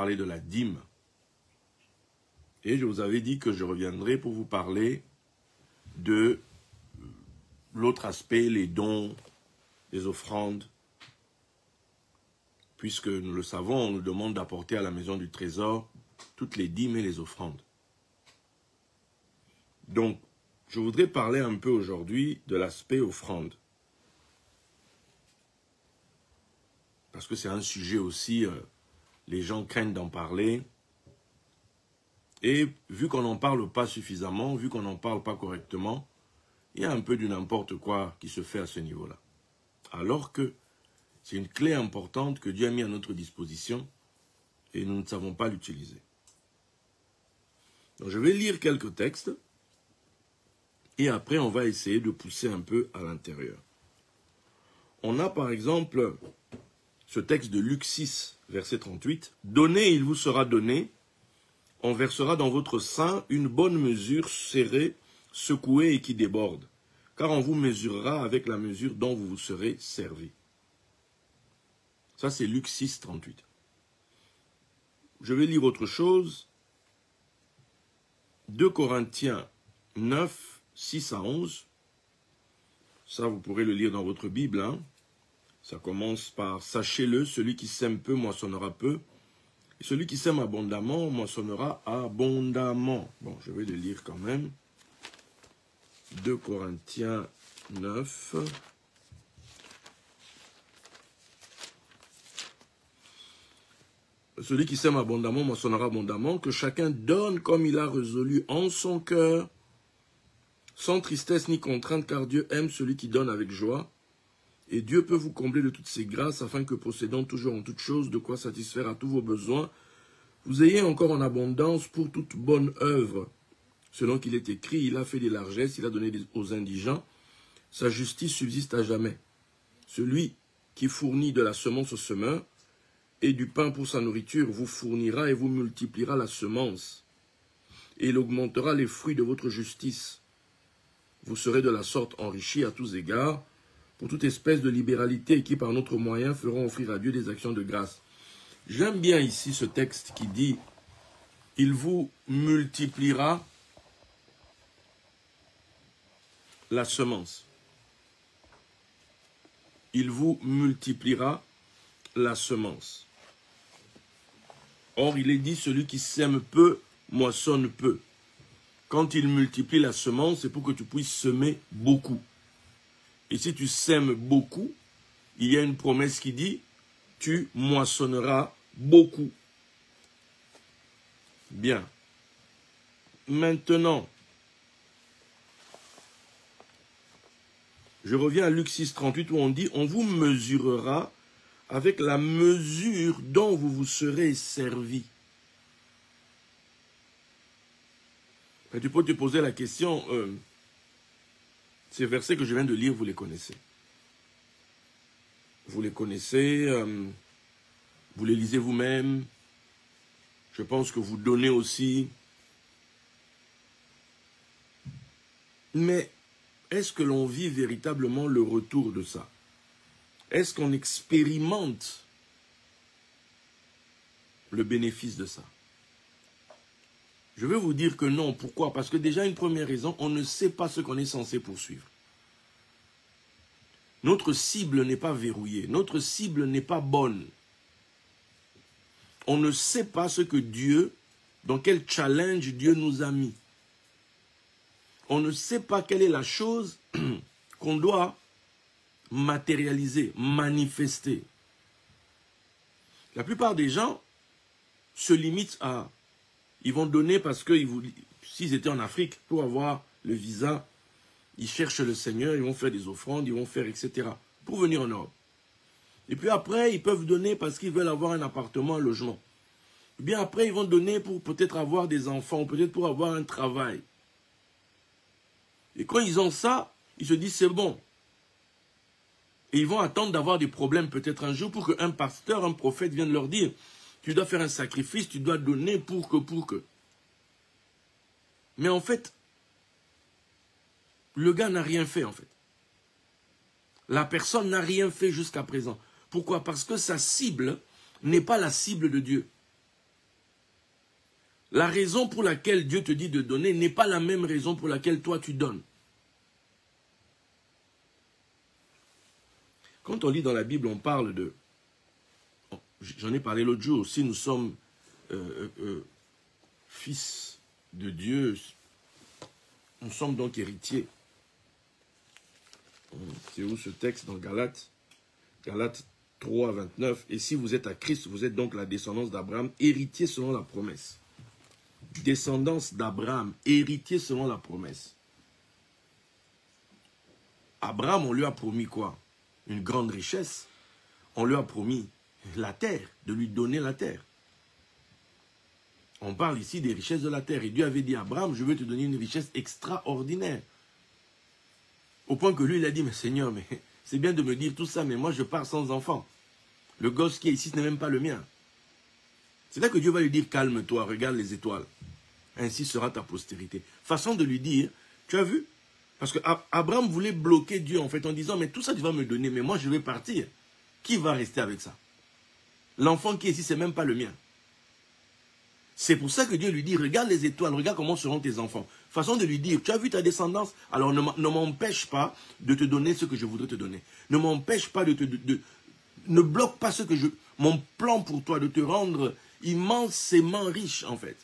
parler de la dîme. Et je vous avais dit que je reviendrai pour vous parler de l'autre aspect, les dons, les offrandes. Puisque nous le savons, on nous demande d'apporter à la maison du trésor toutes les dîmes et les offrandes. Donc, je voudrais parler un peu aujourd'hui de l'aspect offrande. Parce que c'est un sujet aussi, les gens craignent d'en parler. Et vu qu'on n'en parle pas suffisamment, vu qu'on n'en parle pas correctement, il y a un peu du n'importe quoi qui se fait à ce niveau-là. Alors que c'est une clé importante que Dieu a mis à notre disposition et nous ne savons pas l'utiliser. Donc je vais lire quelques textes et après on va essayer de pousser un peu à l'intérieur. On a par exemple ce texte de Luc 6, verset 38. « Donnez, il vous sera donné. On versera dans votre sein une bonne mesure serrée, secouée et qui déborde. Car on vous mesurera avec la mesure dont vous vous serez servi. » Ça, c'est Luc 6, 38. Je vais lire autre chose. 2 Corinthiens 9, 6 à 11. Ça, vous pourrez le lire dans votre Bible. Hein. Ça commence par « Sachez-le, celui qui sème peu moissonnera peu. Et celui qui sème abondamment moissonnera abondamment. » Bon, je vais le lire quand même. 2 Corinthiens 9. Celui qui sème abondamment moissonnera abondamment, que chacun donne comme il a résolu en son cœur, sans tristesse ni contrainte, car Dieu aime celui qui donne avec joie. Et Dieu peut vous combler de toutes ses grâces, afin que, possédant toujours en toutes choses de quoi satisfaire à tous vos besoins, vous ayez encore en abondance pour toute bonne œuvre. Selon qu'il est écrit, il a fait des largesses, il a donné aux indigents, sa justice subsiste à jamais. Celui qui fournit de la semence au semeur, et du pain pour sa nourriture, vous fournira et vous multipliera la semence. Et il augmentera les fruits de votre justice. Vous serez de la sorte enrichis à tous égards, pour toute espèce de libéralité qui, par notre moyen, feront offrir à Dieu des actions de grâce. J'aime bien ici ce texte qui dit « Il vous multipliera la semence. » Il vous multipliera la semence. Or, il est dit, celui qui sème peu, moissonne peu. Quand il multiplie la semence, c'est pour que tu puisses semer beaucoup. Et si tu sèmes beaucoup, il y a une promesse qui dit, tu moissonneras beaucoup. Bien. Maintenant, je reviens à Luc 6, 38 où on dit, on vous mesurera avec la mesure dont vous vous serez servi. Et tu peux te poser la question, ces versets que je viens de lire, vous les connaissez. Vous les connaissez, vous les lisez vous-même. Je pense que vous donnez aussi. Mais est-ce que l'on vit véritablement le retour de ça? Est-ce qu'on expérimente le bénéfice de ça? Je vais vous dire que non. Pourquoi? Parce que déjà, une première raison, on ne sait pas ce qu'on est censé poursuivre. Notre cible n'est pas verrouillée. Notre cible n'est pas bonne. On ne sait pas ce que Dieu, dans quel challenge Dieu nous a mis. On ne sait pas quelle est la chose qu'on doit matérialiser, manifester. La plupart des gens se limitent à... Ils vont donner parce que s'ils étaient en Afrique, pour avoir le visa, ils cherchent le Seigneur, ils vont faire des offrandes, ils vont faire, etc. pour venir en Europe. Et puis après, ils peuvent donner parce qu'ils veulent avoir un appartement, un logement. Et bien après, ils vont donner pour peut-être avoir des enfants, ou peut-être pour avoir un travail. Et quand ils ont ça, ils se disent c'est bon. Et ils vont attendre d'avoir des problèmes peut-être un jour pour qu'un pasteur, un prophète vienne leur dire tu dois faire un sacrifice, tu dois donner pour que. Mais en fait, le gars n'a rien fait en fait. La personne n'a rien fait jusqu'à présent. Pourquoi? Parce que sa cible n'est pas la cible de Dieu. La raison pour laquelle Dieu te dit de donner n'est pas la même raison pour laquelle toi tu donnes. Quand on lit dans la Bible, on parle de... J'en ai parlé l'autre jour, si nous sommes fils de Dieu, nous sommes donc héritiers. C'est où ce texte dans Galates? Galates 3, 29. Et si vous êtes à Christ, vous êtes donc la descendance d'Abraham, héritier selon la promesse. Descendance d'Abraham, héritier selon la promesse. Abraham, on lui a promis quoi? Une grande richesse. On lui a promis la terre, de lui donner la terre. On parle ici des richesses de la terre. Et Dieu avait dit à Abraham, je veux te donner une richesse extraordinaire. Au point que lui, il a dit, mais Seigneur, mais c'est bien de me dire tout ça, mais moi je pars sans enfant. Le gosse qui est ici, ce n'est même pas le mien. C'est là que Dieu va lui dire, calme-toi, regarde les étoiles. Ainsi sera ta postérité. Façon de lui dire, tu as vu? Parce qu'Abraham voulait bloquer Dieu en fait en disant, mais tout ça tu vas me donner, mais moi je vais partir. Qui va rester avec ça? L'enfant qui est ici, ce n'est même pas le mien. C'est pour ça que Dieu lui dit, regarde les étoiles, regarde comment seront tes enfants. Façon de lui dire, tu as vu ta descendance, alors ne m'empêche pas de te donner ce que je voudrais te donner. Ne m'empêche pas ne bloque pas ce que mon plan pour toi, de te rendre immensément riche en fait.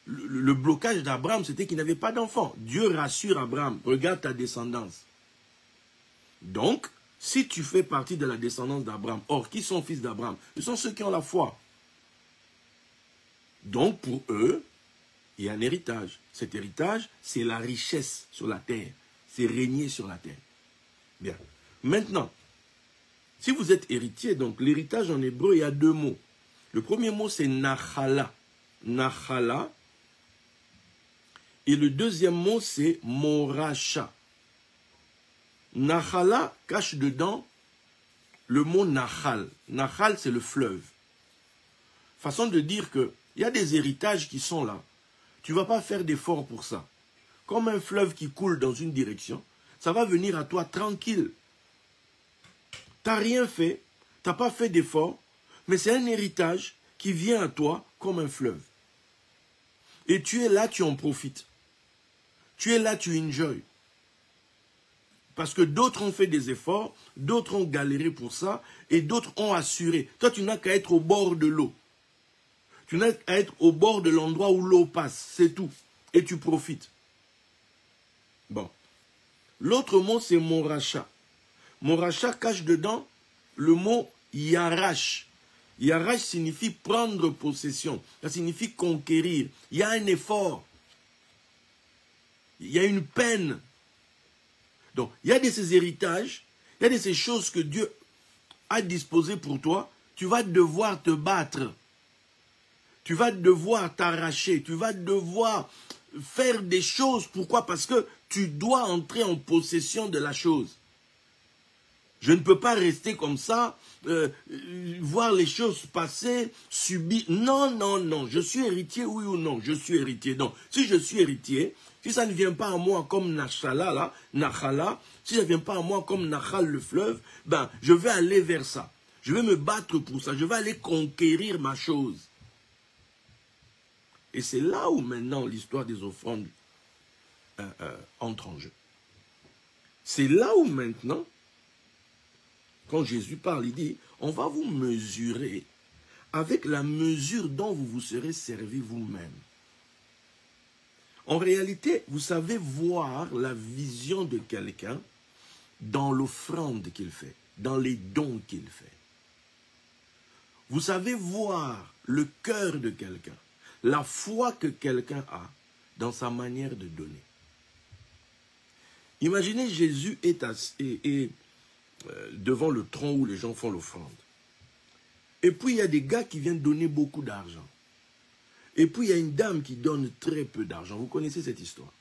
Le blocage d'Abraham, c'était qu'il n'avait pas d'enfant. Dieu rassure Abraham, regarde ta descendance. Donc, si tu fais partie de la descendance d'Abraham, or, qui sont fils d'Abraham? Ce sont ceux qui ont la foi. Donc, pour eux, il y a un héritage. Cet héritage, c'est la richesse sur la terre. C'est régner sur la terre. Bien. Maintenant, si vous êtes héritier, donc l'héritage en hébreu, il y a deux mots. Le premier mot, c'est nachala. Nachala. Et le deuxième mot, c'est moracha. Nachala cache dedans le mot nachal. Nachal, c'est le fleuve. Façon de dire que il y a des héritages qui sont là. Tu ne vas pas faire d'efforts pour ça. Comme un fleuve qui coule dans une direction, ça va venir à toi tranquille. Tu n'as rien fait, tu n'as pas fait d'efforts, mais c'est un héritage qui vient à toi comme un fleuve. Et tu es là, tu en profites. Tu es là, tu enjoy. Parce que d'autres ont fait des efforts, d'autres ont galéré pour ça, et d'autres ont assuré. Toi, tu n'as qu'à être au bord de l'eau. Tu n'as qu'à être au bord de l'endroit où l'eau passe, c'est tout. Et tu profites. Bon. L'autre mot, c'est moracha. Moracha cache dedans le mot yarash. Yarash signifie prendre possession. Ça signifie conquérir. Il y a un effort. Il y a une peine. Donc, il y a de ces héritages, il y a de ces choses que Dieu a disposées pour toi. Tu vas devoir te battre. Tu vas devoir t'arracher. Tu vas devoir faire des choses. Pourquoi? Parce que tu dois entrer en possession de la chose. Je ne peux pas rester comme ça, voir les choses passer, subir. Non, non, non. Je suis héritier, oui ou non? Je suis héritier. Donc, si je suis héritier, si ça ne vient pas à moi comme Nachala, là, Nachala, si ça ne vient pas à moi comme Nachal, le fleuve, ben, je vais aller vers ça. Je vais me battre pour ça. Je vais aller conquérir ma chose. Et c'est là où maintenant l'histoire des offrandes entre en jeu. C'est là où maintenant, quand Jésus parle, il dit, on va vous mesurer avec la mesure dont vous vous serez servi vous-même. En réalité, vous savez voir la vision de quelqu'un dans l'offrande qu'il fait, dans les dons qu'il fait. Vous savez voir le cœur de quelqu'un, la foi que quelqu'un a dans sa manière de donner. Imaginez Jésus est devant le tronc où les gens font l'offrande. Et puis il y a des gars qui viennent donner beaucoup d'argent. Et puis il y a une dame qui donne très peu d'argent. Vous connaissez cette histoire.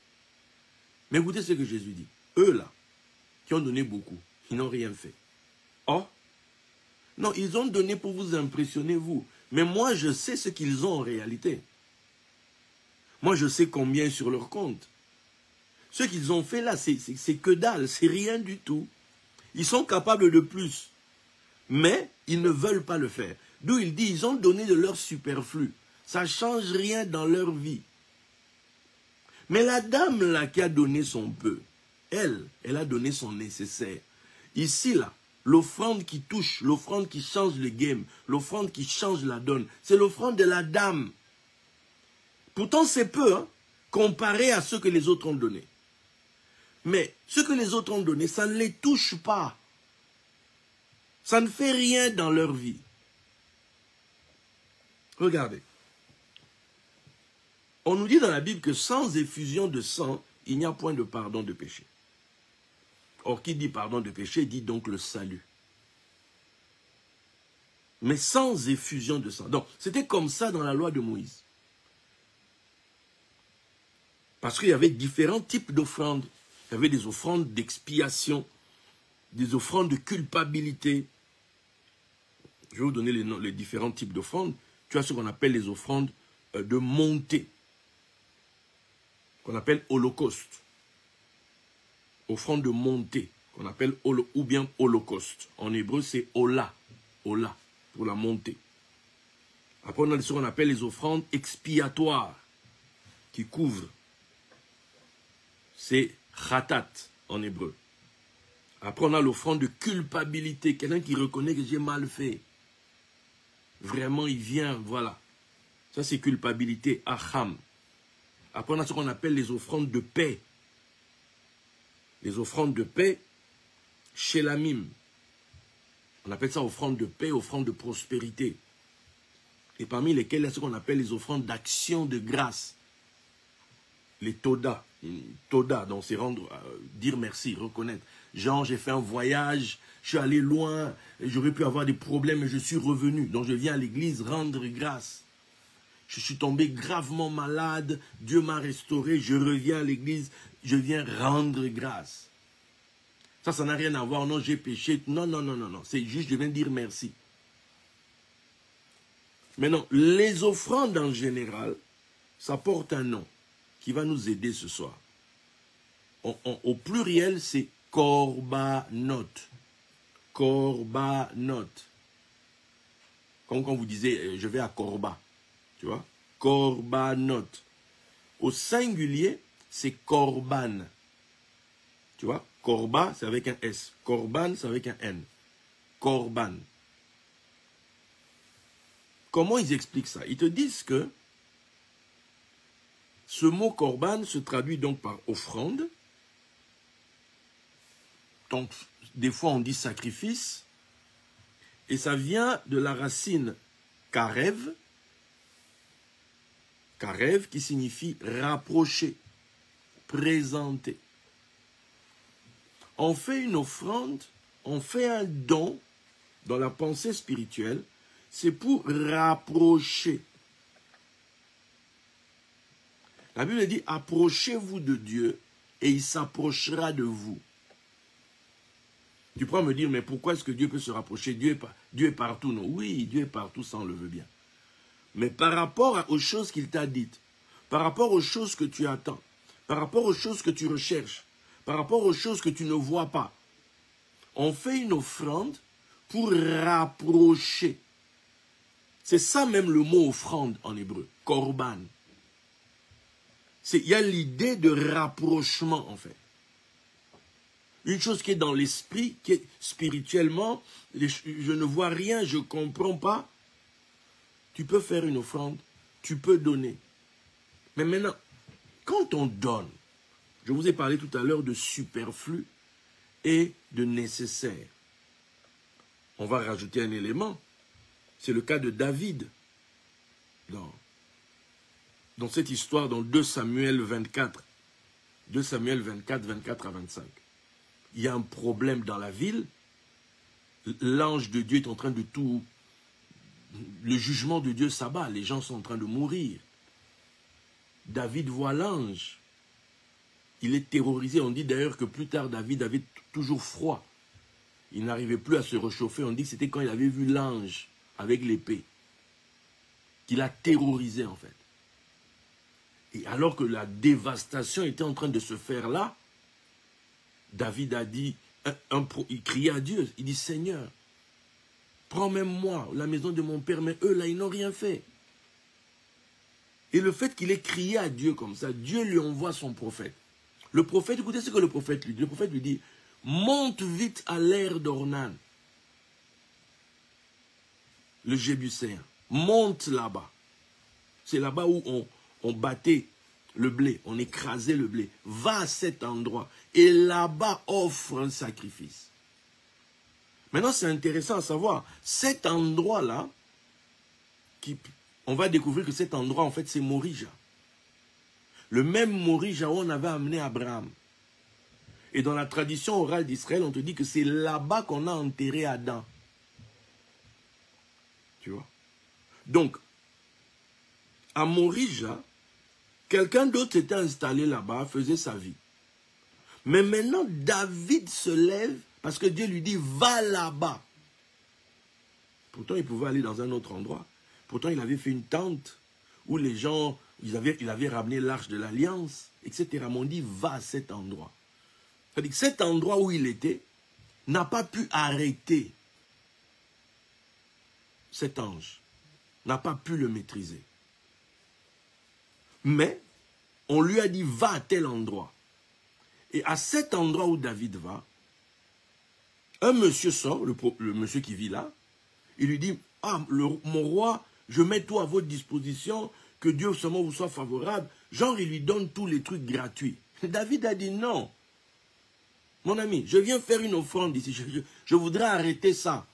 Mais écoutez ce que Jésus dit. Eux là, qui ont donné beaucoup, ils n'ont rien fait. Oh, non, ils ont donné pour vous impressionner vous. Mais moi je sais ce qu'ils ont en réalité. Moi je sais combien est sur leur compte. Ce qu'ils ont fait là, c'est que dalle, c'est rien du tout. Ils sont capables de plus. Mais ils ne veulent pas le faire. D'où il dit, ils ont donné de leur superflu. Ça ne change rien dans leur vie. Mais la dame là qui a donné son peu, elle a donné son nécessaire. Ici là, l'offrande qui touche, l'offrande qui change le game, l'offrande qui change la donne, c'est l'offrande de la dame. Pourtant c'est peu, hein, comparé à ce que les autres ont donné. Mais ce que les autres ont donné, ça ne les touche pas. Ça ne fait rien dans leur vie. Regardez. On nous dit dans la Bible que sans effusion de sang, il n'y a point de pardon de péché. Or, qui dit pardon de péché, dit donc le salut. Mais sans effusion de sang. Donc, c'était comme ça dans la loi de Moïse. Parce qu'il y avait différents types d'offrandes. Il y avait des offrandes d'expiation, des offrandes de culpabilité. Je vais vous donner les différents types d'offrandes. Tu as ce qu'on appelle les offrandes de montée, qu'on appelle holocauste. Offrande de montée, qu'on appelle ou bien holocauste. En hébreu, c'est ola. Ola, pour la montée. Après, on a ce qu'on appelle les offrandes expiatoires, qui couvrent. C'est khatat en hébreu. Après, on a l'offrande de culpabilité. Quelqu'un qui reconnaît que j'ai mal fait. Vraiment, il vient, voilà. Ça, c'est culpabilité, acham. Après, on a ce qu'on appelle les offrandes de paix. Les offrandes de paix, shelamim. On appelle ça offrande de paix, offrande de prospérité. Et parmi lesquelles, il y a ce qu'on appelle les offrandes d'action de grâce. Les toda. Toda, donc c'est rendre, dire merci, reconnaître. Genre, j'ai fait un voyage, je suis allé loin, j'aurais pu avoir des problèmes, mais je suis revenu. Donc je viens à l'église rendre grâce. Je suis tombé gravement malade, Dieu m'a restauré, je reviens à l'église, je viens rendre grâce. Ça n'a rien à voir, non, j'ai péché. Non, non, non, non, non. C'est juste, je viens dire merci. Maintenant, les offrandes en général, ça porte un nom qui va nous aider ce soir. Au pluriel, c'est korbanot. Korbanot. Comme quand vous disiez, je vais à Korba. Tu vois? Korbanot. Au singulier, c'est korban. Tu vois? Korba, c'est avec un S. Korban, c'est avec un N. Korban. Comment ils expliquent ça? Ils te disent que ce mot korban se traduit donc par offrande. Donc, des fois, on dit sacrifice. Et ça vient de la racine karev. Karev qui signifie rapprocher, présenter. On fait une offrande, on fait un don dans la pensée spirituelle, c'est pour rapprocher. La Bible dit, approchez-vous de Dieu et il s'approchera de vous. Tu pourras me dire, mais pourquoi est-ce que Dieu peut se rapprocher? Dieu est partout. Non, oui, Dieu est partout, ça on le veut bien. Mais par rapport aux choses qu'il t'a dites, par rapport aux choses que tu attends, par rapport aux choses que tu recherches, par rapport aux choses que tu ne vois pas, on fait une offrande pour rapprocher. C'est ça même le mot offrande en hébreu, korban. Il y a l'idée de rapprochement en fait. Une chose qui est dans l'esprit, qui est spirituellement, je ne vois rien, je ne comprends pas. Tu peux faire une offrande, tu peux donner. Mais maintenant, quand on donne, je vous ai parlé tout à l'heure de superflu et de nécessaire. On va rajouter un élément. C'est le cas de David. Dans cette histoire, dans 2 Samuel 24. 2 Samuel 24, 24 à 25. Il y a un problème dans la ville. L'ange de Dieu est en train de tout... Le jugement de Dieu s'abat. Les gens sont en train de mourir. David voit l'ange. Il est terrorisé. On dit d'ailleurs que plus tard, David avait toujours froid. Il n'arrivait plus à se réchauffer. On dit que c'était quand il avait vu l'ange avec l'épée qu'il a terrorisé en fait. Et alors que la dévastation était en train de se faire là, David a dit, il criait à Dieu, il dit, Seigneur, prends même moi, la maison de mon père, mais eux là, ils n'ont rien fait. Et le fait qu'il ait crié à Dieu comme ça, Dieu lui envoie son prophète. Le prophète, écoutez ce que le prophète lui dit. Le prophète lui dit, monte vite à l'aire d'Ornan, le Jébuséen. Monte là-bas. C'est là-bas où on battait le blé, on écrasait le blé. Va à cet endroit et là-bas offre un sacrifice. Maintenant, c'est intéressant à savoir, cet endroit-là, on va découvrir que cet endroit, en fait, c'est Morija. Le même Morija où on avait amené Abraham. Et dans la tradition orale d'Israël, on te dit que c'est là-bas qu'on a enterré Adam. Tu vois? Donc, à Morija, quelqu'un d'autre s'était installé là-bas, faisait sa vie. Mais maintenant, David se lève parce que Dieu lui dit, va là-bas. Pourtant, il pouvait aller dans un autre endroit. Pourtant, il avait fait une tente où les gens, il avait ramené l'arche de l'Alliance, etc. Mais on dit, va à cet endroit. C'est-à-dire que cet endroit où il était n'a pas pu arrêter cet ange. N'a pas pu le maîtriser. Mais, on lui a dit, va à tel endroit. Et à cet endroit où David va, un monsieur sort, le monsieur qui vit là, il lui dit, ah, mon roi, je mets tout à votre disposition, que Dieu seulement vous soit favorable. Genre, il lui donne tous les trucs gratuits. David a dit, non. Mon ami, je viens faire une offrande ici, je voudrais arrêter ça.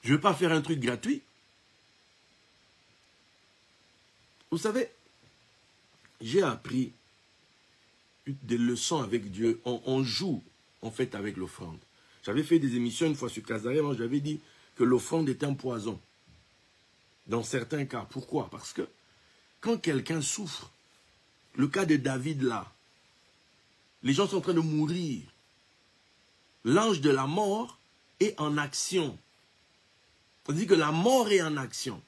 Je ne veux pas faire un truc gratuit. Vous savez, j'ai appris des leçons avec Dieu. On joue, en fait, avec l'offrande. J'avais fait des émissions une fois sur Kazaré, moi j'avais dit que l'offrande est un poison. Dans certains cas. Pourquoi? Parce que quand quelqu'un souffre, le cas de David là, les gens sont en train de mourir. L'ange de la mort est en action. On dit que la mort est en action.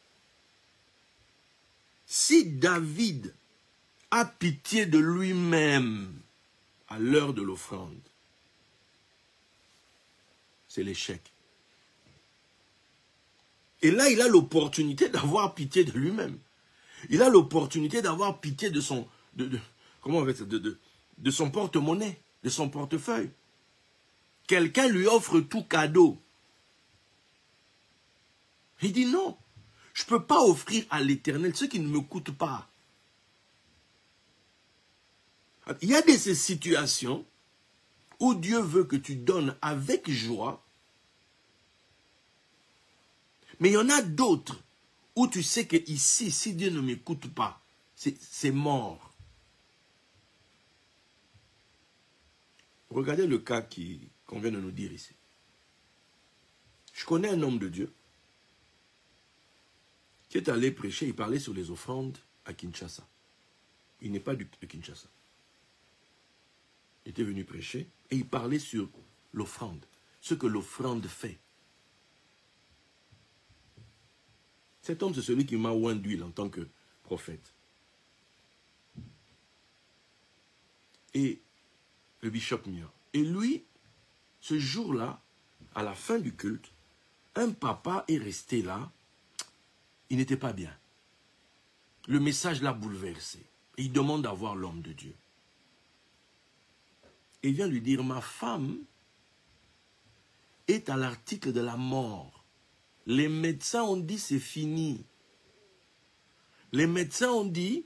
Si David a pitié de lui-même à l'heure de l'offrande, c'est l'échec. Et là, il a l'opportunité d'avoir pitié de lui-même. Il a l'opportunité d'avoir pitié de son, comment on va dire, de son porte-monnaie, de son portefeuille. Quelqu'un lui offre tout cadeau. Il dit non, je ne peux pas offrir à l'Éternel ce qui ne me coûte pas. Il y a ces situations où Dieu veut que tu donnes avec joie, mais il y en a d'autres où tu sais que ici, si Dieu ne m'écoute pas, c'est mort. Regardez le cas qu'on vient de nous dire ici. Je connais un homme de Dieu qui est allé prêcher, il parlait sur les offrandes à Kinshasa. Il n'est pas de Kinshasa. Il était venu prêcher et il parlait sur l'offrande, ce que l'offrande fait. Cet homme, c'est celui qui m'a oint d'huile en tant que prophète. Et le bishop Mia. Et lui, ce jour-là, à la fin du culte, un papa est resté là. Il n'était pas bien. Le message l'a bouleversé. Et il demande à voir l'homme de Dieu. Et il vient lui dire, ma femme est à l'article de la mort. Les médecins ont dit c'est fini. Les médecins ont dit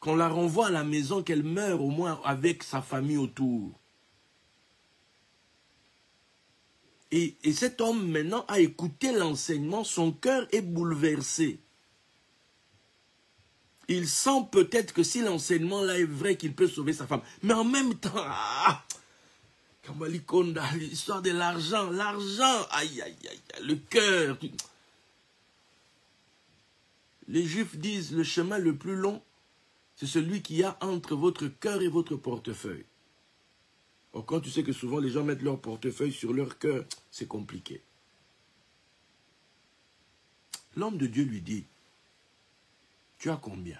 qu'on la renvoie à la maison, qu'elle meure au moins avec sa famille autour. Et cet homme maintenant a écouté l'enseignement, son cœur est bouleversé. Il sent peut-être que si l'enseignement là est vrai, qu'il peut sauver sa femme. Mais en même temps, Kamalikonda, l'histoire de l'argent, aïe, aïe, aïe, le cœur. Les Juifs disent, le chemin le plus long, c'est celui qu'il y a entre votre cœur et votre portefeuille. Or, quand tu sais que souvent les gens mettent leur portefeuille sur leur cœur, c'est compliqué. L'homme de Dieu lui dit, tu as combien?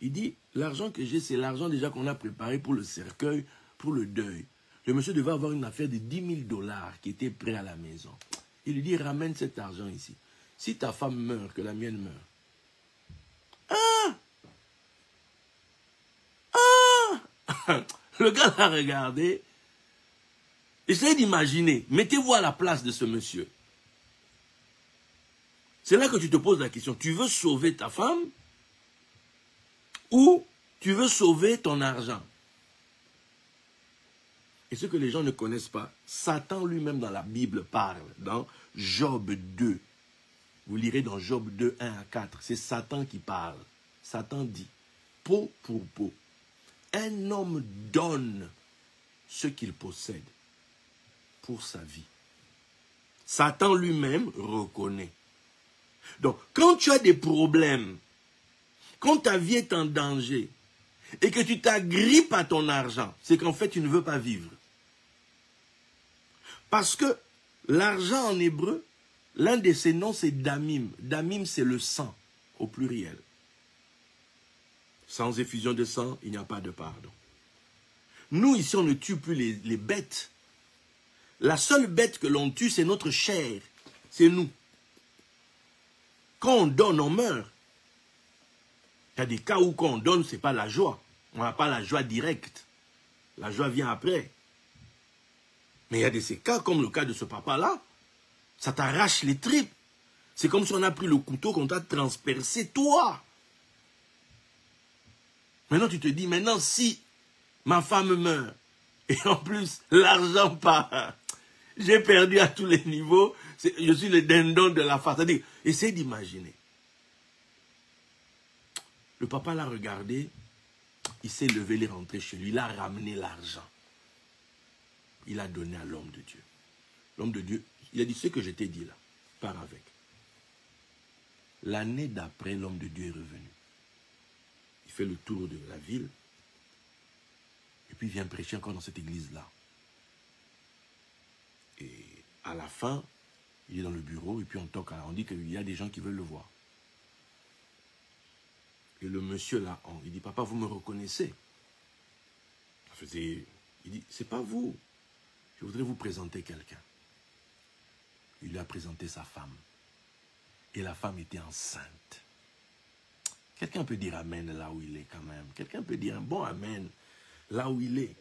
Il dit, l'argent que j'ai, c'est l'argent déjà qu'on a préparé pour le cercueil, pour le deuil. Le monsieur devait avoir une affaire de 10 000 $ qui était prêt à la maison. Il lui dit, ramène cet argent ici. Si ta femme meurt, que la mienne meurt. Le gars l'a regardé. Essayez d'imaginer. Mettez-vous à la place de ce monsieur. C'est là que tu te poses la question. Tu veux sauver ta femme ou tu veux sauver ton argent? Et ce que les gens ne connaissent pas, Satan lui-même dans la Bible parle, dans Job 2. Vous lirez dans Job 2, 1 à 4. C'est Satan qui parle. Satan dit, peau pour peau. Un homme donne ce qu'il possède pour sa vie. Satan lui-même reconnaît. Donc, quand tu as des problèmes, quand ta vie est en danger, et que tu t'agrippes à ton argent, c'est qu'en fait, tu ne veux pas vivre. Parce que l'argent en hébreu, l'un de ses noms, c'est Damim. Damim, c'est le sang, au pluriel. Sans effusion de sang, il n'y a pas de pardon. Nous, ici, on ne tue plus les bêtes. La seule bête que l'on tue, c'est notre chair. C'est nous. Quand on donne, on meurt. Il y a des cas où quand on donne, ce n'est pas la joie. On n'a pas la joie directe. La joie vient après. Mais il y a ces cas, comme le cas de ce papa-là, ça t'arrache les tripes. C'est comme si on a pris le couteau qu'on t'a transpercé, toi. Maintenant, tu te dis, maintenant, si ma femme meurt, et en plus, l'argent part, j'ai perdu à tous les niveaux, je suis le dindon de la face. C'est-à-dire, essaye d'imaginer. Le papa l'a regardé, il s'est levé, il est rentré chez lui, il a ramené l'argent. Il a donné à l'homme de Dieu. L'homme de Dieu, il a dit ce que je t'ai dit là, pars avec. L'année d'après, l'homme de Dieu est revenu. Il fait le tour de la ville, et puis il vient prêcher encore dans cette église-là. Et à la fin, il est dans le bureau, et puis on toque, on dit qu'il y a des gens qui veulent le voir. Et le monsieur là, il dit, papa, vous me reconnaissez? Il dit, c'est pas vous. Je voudrais vous présenter quelqu'un. Il lui a présenté sa femme. Et la femme était enceinte. Quelqu'un peut dire amen là où il est quand même. Quelqu'un peut dire un bon amen là où il est.